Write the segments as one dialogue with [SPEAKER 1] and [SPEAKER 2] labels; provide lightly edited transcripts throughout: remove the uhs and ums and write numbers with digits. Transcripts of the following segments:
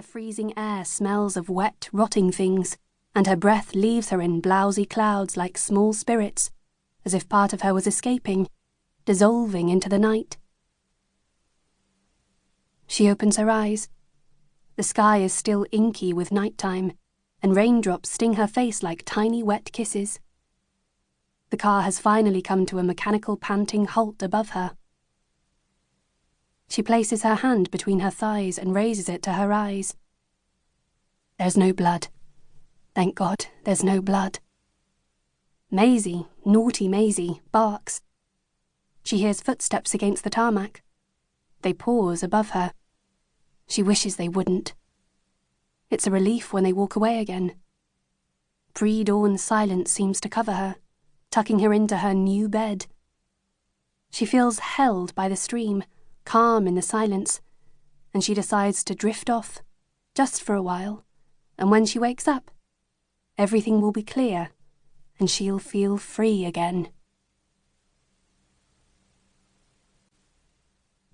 [SPEAKER 1] The freezing air smells of wet, rotting things, and her breath leaves her in blousy clouds like small spirits, as if part of her was escaping, dissolving into the night. She opens her eyes. The sky is still inky with nighttime, and raindrops sting her face like tiny wet kisses. The car has finally come to a mechanical panting halt above her. She places her hand between her thighs and raises it to her eyes. There's no blood. Thank God, there's no blood. Maisie, naughty Maisie, barks. She hears footsteps against the tarmac. They pause above her. She wishes they wouldn't. It's a relief when they walk away again. Pre-dawn silence seems to cover her, tucking her into her new bed. She feels held by the stream, calm in the silence, and she decides to drift off, just for a while, and when she wakes up, everything will be clear, and she'll feel free again.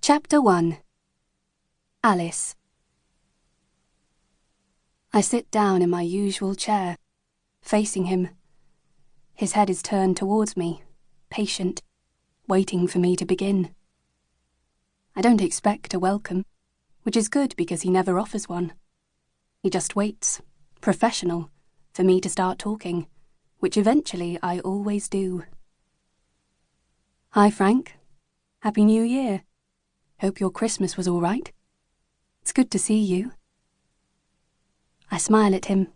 [SPEAKER 1] Chapter 1. Alice. I sit down in my usual chair, facing him. His head is turned towards me, patient, waiting for me to begin. I don't expect a welcome, which is good because he never offers one. He just waits, professional, for me to start talking, which eventually I always do. Hi, Frank. Happy New Year. Hope your Christmas was all right. It's good to see you. I smile at him.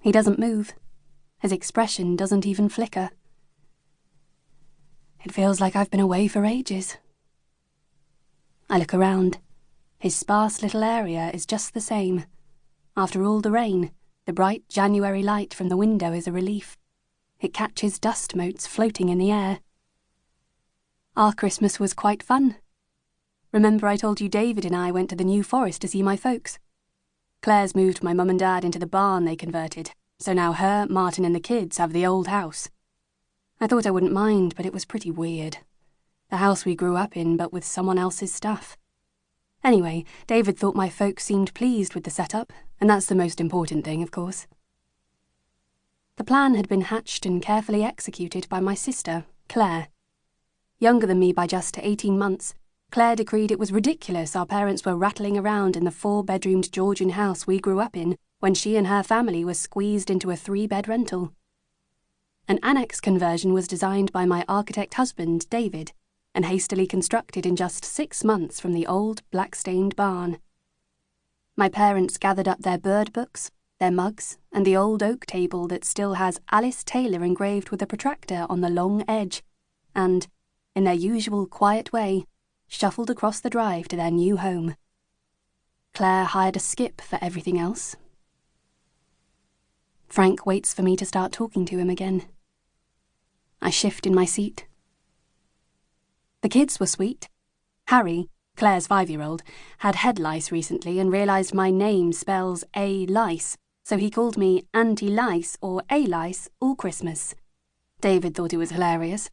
[SPEAKER 1] He doesn't move. His expression doesn't even flicker. It feels like I've been away for ages. I look around. His sparse little area is just the same. After all the rain, the bright January light from the window is a relief. It catches dust motes floating in the air. Our Christmas was quite fun. Remember I told you David and I went to the New Forest to see my folks? Claire's moved my mum and dad into the barn they converted, so now her, Martin and the kids have the old house. I thought I wouldn't mind, but it was pretty weird. The house we grew up in, but with someone else's stuff. Anyway, David thought my folks seemed pleased with the setup, and that's the most important thing, of course. The plan had been hatched and carefully executed by my sister, Claire. Younger than me by just 18 months, Claire decreed it was ridiculous our parents were rattling around in the 4-bedroomed Georgian house we grew up in when she and her family were squeezed into a 3-bed rental. An annex conversion was designed by my architect husband, David, and hastily constructed in just 6 months from the old black-stained barn. My parents gathered up their bird books, their mugs, and the old oak table that still has Alice Taylor engraved with a protractor on the long edge, and, in their usual quiet way, shuffled across the drive to their new home. Claire hired a skip for everything else. Frank waits for me to start talking to him again. I shift in my seat. The kids were sweet. Harry, Claire's 5-year-old, had head lice recently and realised my name spells A-lice, so he called me Auntie Lice or A-lice all Christmas. David thought it was hilarious.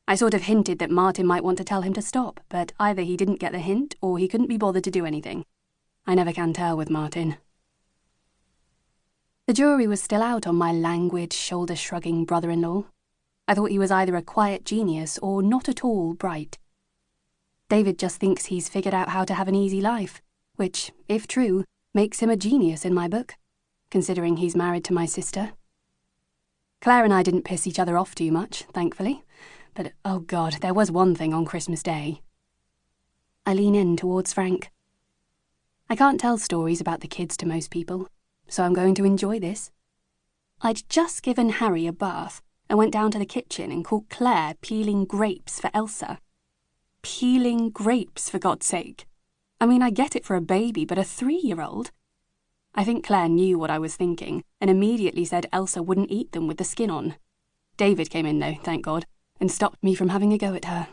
[SPEAKER 1] I sort of hinted that Martin might want to tell him to stop, but either he didn't get the hint or he couldn't be bothered to do anything. I never can tell with Martin. The jury was still out on my languid, shoulder-shrugging brother-in-law. I thought he was either a quiet genius or not at all bright. David just thinks he's figured out how to have an easy life, which, if true, makes him a genius in my book, considering he's married to my sister. Claire and I didn't piss each other off too much, thankfully, but oh God, there was one thing on Christmas Day. I lean in towards Frank. I can't tell stories about the kids to most people, so I'm going to enjoy this. I'd just given Harry a bath and went down to the kitchen and caught Claire peeling grapes for Elsa. Peeling grapes, for God's sake. I mean, I get it for a baby, but a 3-year-old? I think Claire knew what I was thinking and immediately said Elsa wouldn't eat them with the skin on. David came in, though, thank God, and stopped me from having a go at her.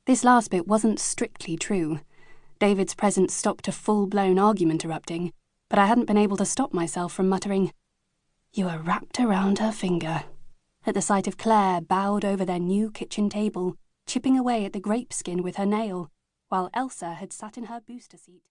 [SPEAKER 1] This last bit wasn't strictly true. David's presence stopped a full-blown argument erupting, but I hadn't been able to stop myself from muttering, "You were wrapped around her finger," at the sight of Claire bowed over their new kitchen table, chipping away at the grape skin with her nail, while Elsa had sat in her booster seat.